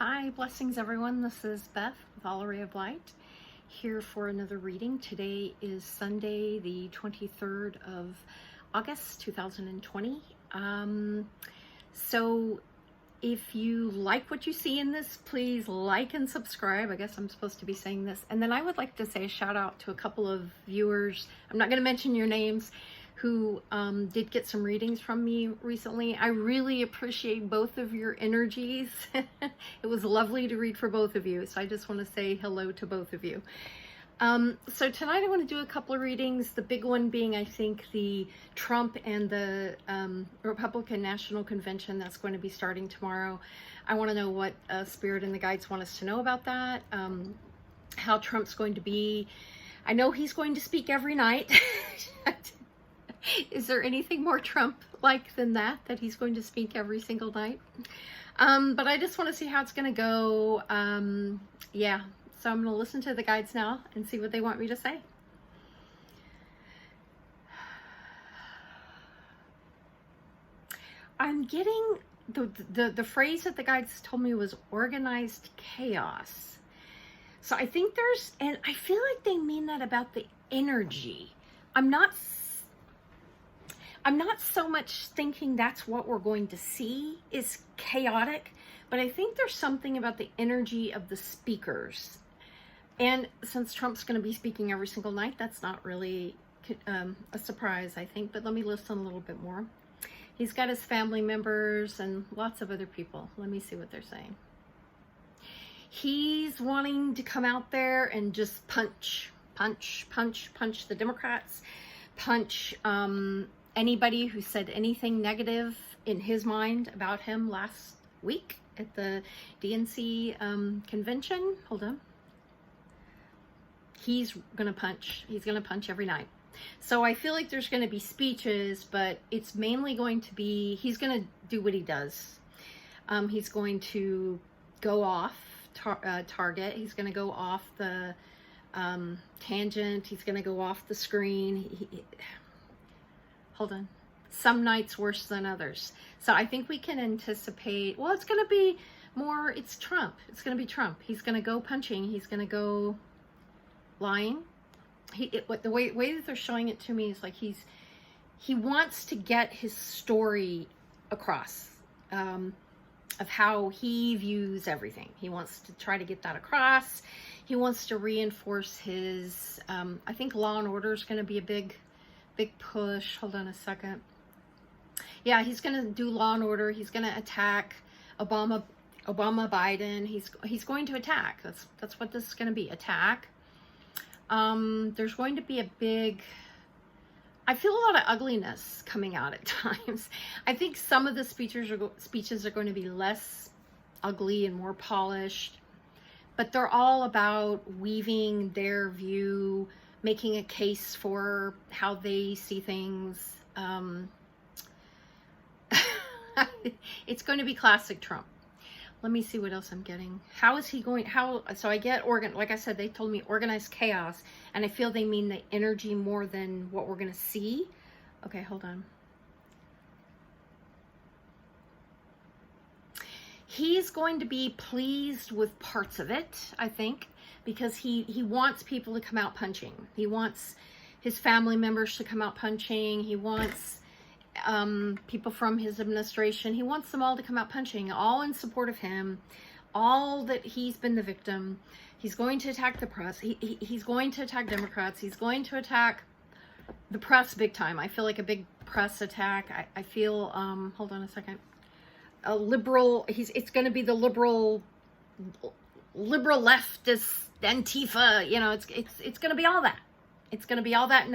Hi, blessings everyone. This is Beth with All Array of Light here for another reading. Today is Sunday, the 23rd of August, 2020. So if you like what you see in this, please like and subscribe. I guess I'm supposed to be saying this. And then I would like to say a shout out to a couple of viewers. I'm not going to mention your names, who did get some readings from me recently. I really appreciate both of your energies. It was lovely to read for both of you. So I just want to say hello to both of you. So tonight I want to do a couple of readings. The big one being, I think, the Trump and the Republican National Convention that's going to be starting tomorrow. I want to know what Spirit and the Guides want us to know about that. How Trump's going to be. I know he's going to speak every night. Is there anything more Trump-like than that he's going to speak every single night? But I just want to see how it's going to go. Yeah, so I'm going to listen to the guides now and see what they want me to say. I'm getting the phrase that the guides told me was organized chaos. So I think and I feel like they mean that about the energy. I'm not so much thinking that's what we're going to see is chaotic, but I think there's something about the energy of the speakers. And since Trump's going to be speaking every single night, that's not really a surprise, I think, but let me listen a little bit more. He's got his family members and lots of other people. Let me see what they're saying. He's wanting to come out there and just punch the Democrats, punch anybody who said anything negative in his mind about him last week at the DNC convention. Hold on. He's gonna punch. He's gonna punch every night. So I feel like there's gonna be speeches, but it's mainly going to be, he's gonna do what he does. He's going to go off target. He's gonna go off the tangent. He's gonna go off the screen. Hold on. Some nights worse than others. So I think we can anticipate, well, it's going to be more, it's Trump. It's going to be Trump. He's going to go punching. He's going to go lying. The way that they're showing it to me is like he wants to get his story across of how he views everything. He wants to try to get that across. He wants to reinforce his, I think law and order is going to be a big push. Hold on a second. Yeah, he's going to do law and order. He's going to attack Obama, Biden. He's going to attack. That's what this is going to be. Attack. There's going to be a big, I feel a lot of ugliness coming out at times. I think some of the speeches are going to be less ugly and more polished, but they're all about weaving their view, making a case for how they see things. It's going to be classic Trump. Let me see what else I'm getting. How is he going? So I get like I said, they told me organized chaos, and I feel they mean the energy more than what we're going to see. Okay, hold on. He's going to be pleased with parts of it, I think, because he wants people to come out punching. He wants his family members to come out punching. He wants people from his administration. He wants them all to come out punching, all in support of him, all that he's been the victim. He's going to attack the press. He's going to attack Democrats. He's going to attack the press big time. I feel like a big press attack. I feel, hold on a second. A liberal, it's going to be the liberal leftist Antifa, you know, it's going to be all that. It's going to be all that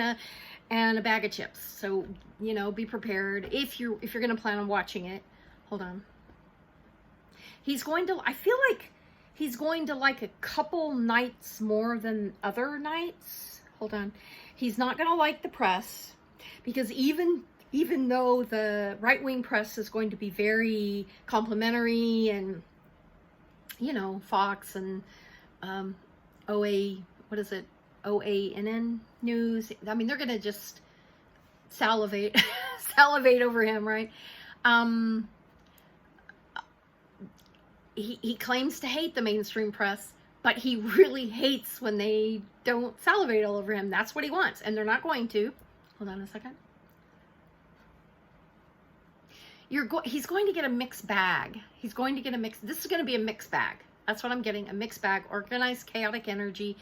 and a bag of chips. So, you know, be prepared if you're going to plan on watching it. Hold on. I feel like he's going to like a couple nights more than other nights. Hold on. He's not going to like the press, because even though the right-wing press is going to be very complimentary, and, you know, Fox and OANN News, I mean, they're going to just salivate over him, right? he claims to hate the mainstream press, but he really hates when they don't salivate all over him. That's what he wants, and they're not going to. Hold on a second. He's going to get a mixed bag. He's going to get a mix. This is going to be a mixed bag. That's what I'm getting, a mixed bag, organized, chaotic energy.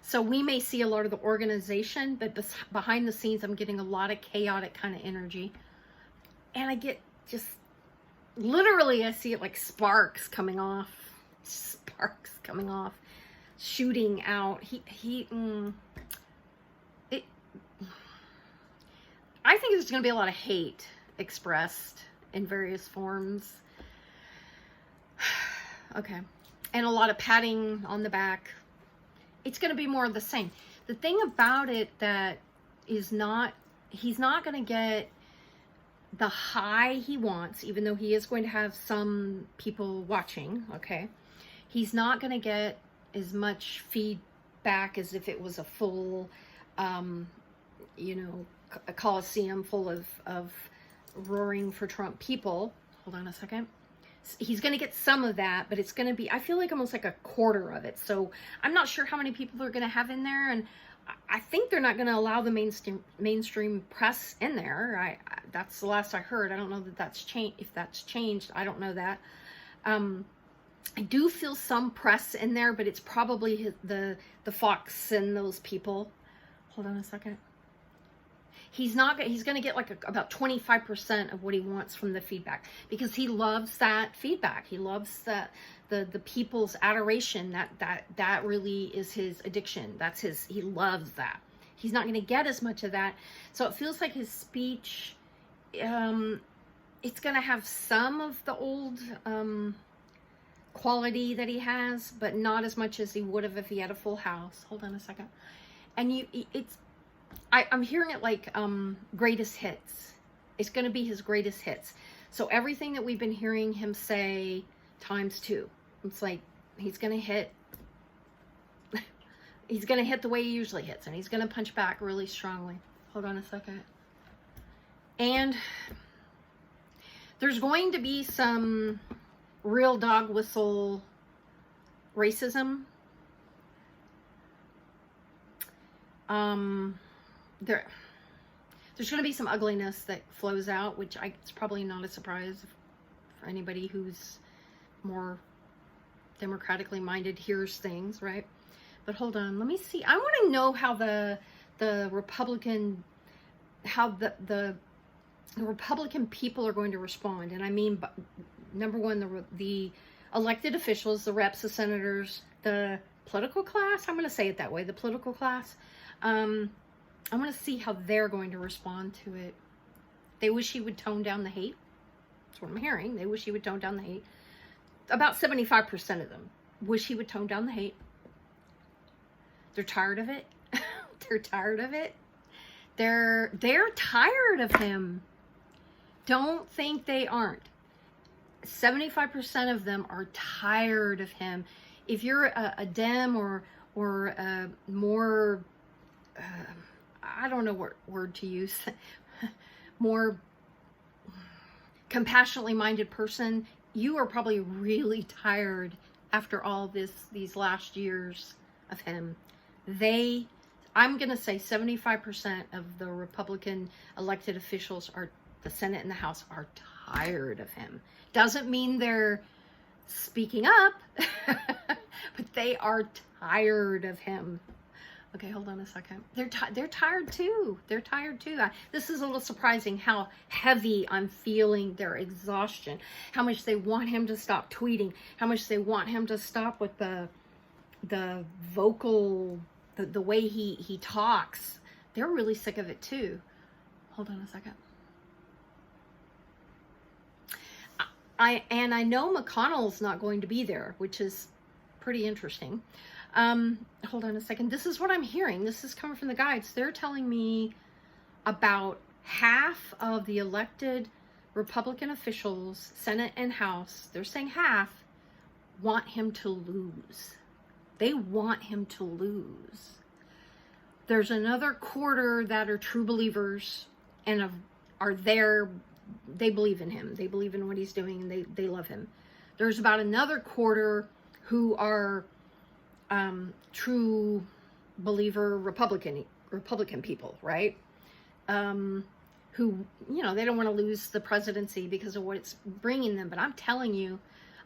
So we may see a lot of the organization, but behind the scenes, I'm getting a lot of chaotic kind of energy. And I get just, literally, I see it like sparks coming off, shooting out. I think there's going to be a lot of hate expressed in various forms. Okay. And a lot of patting on the back. It's going to be more of the same. The thing about it that is not, he's not going to get the high he wants, even though he is going to have some people watching, okay? He's not going to get as much feedback as if it was a full, you know, a Coliseum full of roaring for Trump people. Hold on a second. He's going to get some of that, but it's going to be, I feel like almost like a quarter of it. So I'm not sure how many people are going to have in there. And I think they're not going to allow the mainstream press in there. That's the last I heard. I don't know that that's changed. If that's changed, I don't know that. I do feel some press in there, but it's probably the Fox and those people. Hold on a second. He's going to get like about 25% of what he wants from the feedback, because he loves that feedback. He loves that the people's adoration. That really is his addiction. He loves that. He's not going to get as much of that. So it feels like his speech, it's going to have some of the old quality that he has, but not as much as he would have if he had a full house. Hold on a second. And I'm hearing it like greatest hits. It's going to be his greatest hits. So everything that we've been hearing him say times 2. It's like he's going to hit. He's going to hit the way he usually hits, and he's going to punch back really strongly. Hold on a second. And there's going to be some real dog whistle racism. There's going to be some ugliness that flows out, which it's probably not a surprise for anybody who's more democratically minded hears things, right? But hold on, let me see. I want to know how the Republican, how the Republican people are going to respond. And I mean, number one, the elected officials, the reps, the senators, the political class. I'm going to say it that way. The political class. I want to see how they're going to respond to it. They wish he would tone down the hate. That's what I'm hearing. They wish he would tone down the hate. About 75% of them wish he would tone down the hate. They're tired of it. They're tired of it. They're tired of him. Don't think they aren't. 75% of them are tired of him. If you're a Dem or more, I don't know what word to use, more compassionately minded person, you are probably really tired after all these last years of him. I'm going to say 75% of the Republican elected officials, the Senate and the House, are tired of him. Doesn't mean they're speaking up, but they are tired of him. Okay, hold on a second. They're tired too. They're tired too. This is a little surprising how heavy I'm feeling their exhaustion. How much they want him to stop tweeting. How much they want him to stop with the vocal, the way he talks. They're really sick of it too. Hold on a second. I know McConnell's not going to be there, which is pretty interesting. Hold on a second. This is what I'm hearing. This is coming from the guides. They're telling me about half of the elected Republican officials, Senate and House, they're saying half, want him to lose. They want him to lose. There's another quarter that are true believers and are there. They believe in him. They believe in what he's doing, and they love him. There's about another quarter who are true believer Republican people, right? Who, you know, they don't want to lose the presidency because of what it's bringing them. But I'm telling you,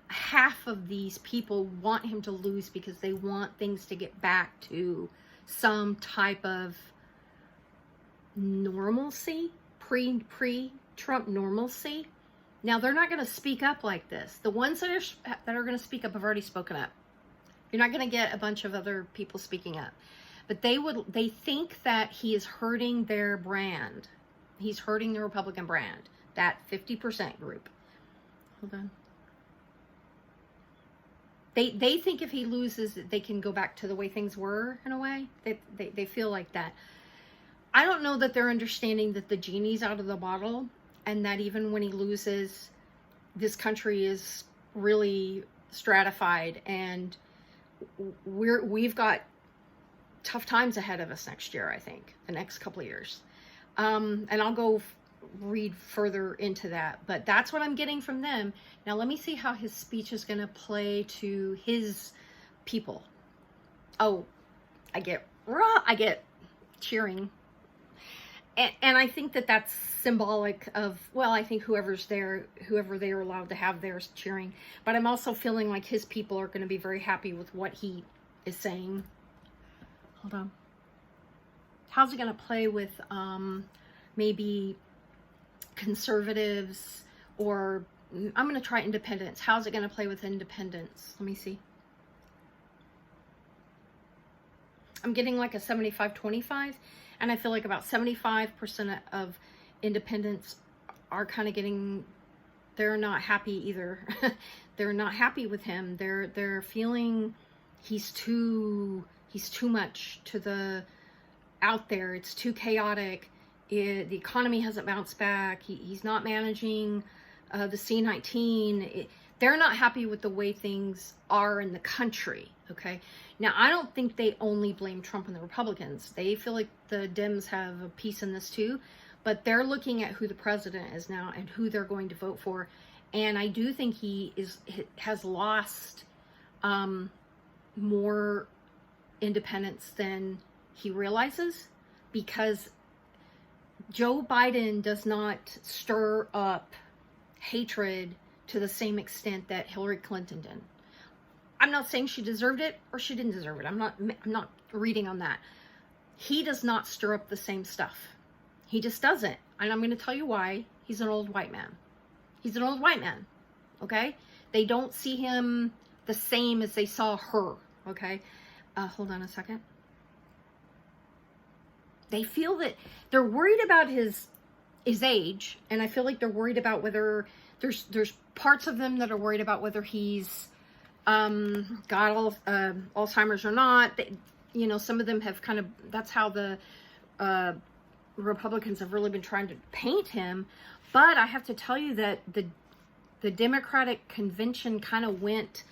half of these people want him to lose because they want things to get back to some type of normalcy, pre-Trump normalcy. Now, they're not going to speak up like this. The ones that are going to speak up have already spoken up. You're not going to get a bunch of other people speaking up. But they think that he is hurting their brand. He's hurting the Republican brand. That 50% group. Hold on. They think if he loses, they can go back to the way things were, in a way. They feel like that. I don't know that they're understanding that the genie's out of the bottle, and that even when he loses, this country is really stratified, and we've got tough times ahead of us next year, I think, the next couple of years. And I'll go read further into that, but that's what I'm getting from them. Now let me see how his speech is going to play to his people. Oh, I get cheering. And I think that that's symbolic of, well, I think whoever they are allowed to have there is cheering. But I'm also feeling like his people are going to be very happy with what he is saying. Hold on. How's it going to play with maybe conservatives, or I'm going to try independents. How's it going to play with independents? Let me see. I'm getting like a 75-25. And I feel like about 75% of independents are kind of getting, they're not happy either. They're not happy with him. They're feeling he's too much to the out there. It's too chaotic. The economy hasn't bounced back. He's not managing the C-19. They're not happy with the way things are in the country, okay? Now, I don't think they only blame Trump and the Republicans. They feel like the Dems have a piece in this too, but they're looking at who the president is now and who they're going to vote for. And I do think he has lost more independence than he realizes, because Joe Biden does not stir up hatred to the same extent that Hillary Clinton did. I'm not saying she deserved it or she didn't deserve it. I'm not reading on that. He does not stir up the same stuff. He just doesn't. And I'm going to tell you why. He's an old white man. He's an old white man. Okay? They don't see him the same as they saw her. Okay? Hold on a second. They feel that they're worried about his age, and I feel like they're worried about whether there's parts of them that are worried about whether he's got Alzheimer's or not. You know, some of them have kind of, that's how the Republicans have really been trying to paint him. But I have to tell you that the Democratic convention kind of went,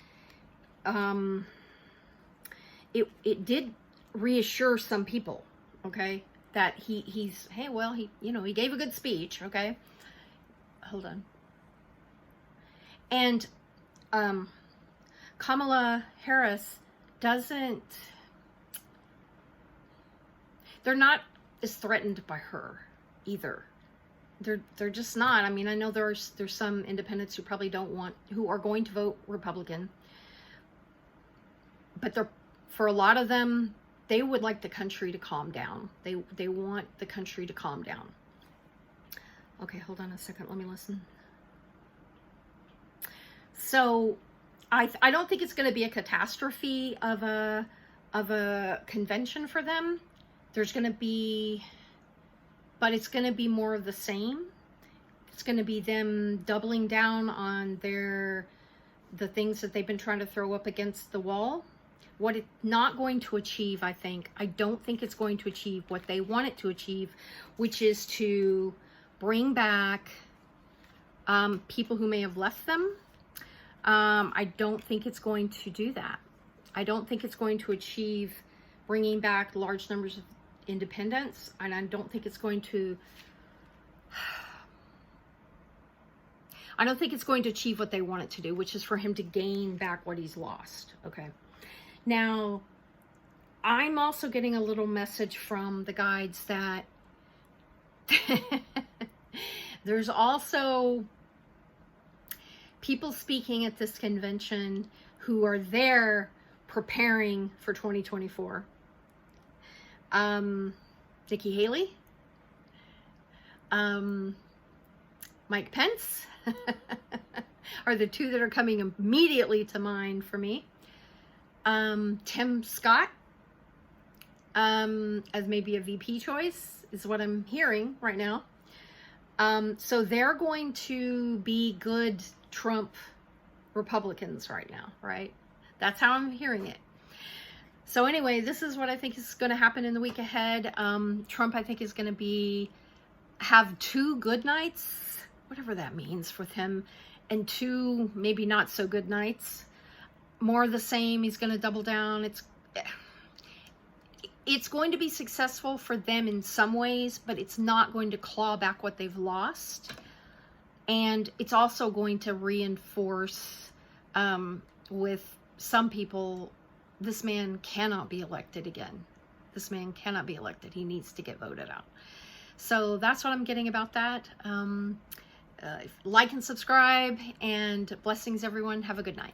it did reassure some people, okay, that he's, hey, well, he gave a good speech, okay? Hold on. And Kamala Harris they're not as threatened by her either. They're just not. I mean, I know there's some independents who probably who are going to vote Republican, but for a lot of them, they would like the country to calm down. They want the country to calm down. Okay, hold on a second. Let me listen. So, I don't think it's going to be a catastrophe of a convention for them. There's going to be, but it's going to be more of the same. It's going to be them doubling down on the things that they've been trying to throw up against the wall. What it's not going to achieve, I don't think it's going to achieve what they want it to achieve, which is to bring back people who may have left them. I don't think it's going to do that. I don't think it's going to achieve bringing back large numbers of independents, and I don't think it's going to, I don't think it's going to achieve what they want it to do, which is for him to gain back what he's lost. Okay. Now, I'm also getting a little message from the guides that there's also people speaking at this convention who are there preparing for 2024. Nikki Haley, Mike Pence are the two that are coming immediately to mind for me. Tim Scott, as maybe a VP choice is what I'm hearing right now. So they're going to be good Trump Republicans right now, right? That's how I'm hearing it. So anyway, this is what I think is going to happen in the week ahead. Trump, I think, is going to have 2 good nights, whatever that means with him, and 2 maybe not so good nights. More of the same. He's going to double down. It's going to be successful for them in some ways, but it's not going to claw back what they've lost. And it's also going to reinforce with some people, this man cannot be elected again. This man cannot be elected. He needs to get voted out. So that's what I'm getting about that. Like and subscribe, and blessings, everyone. Have a good night.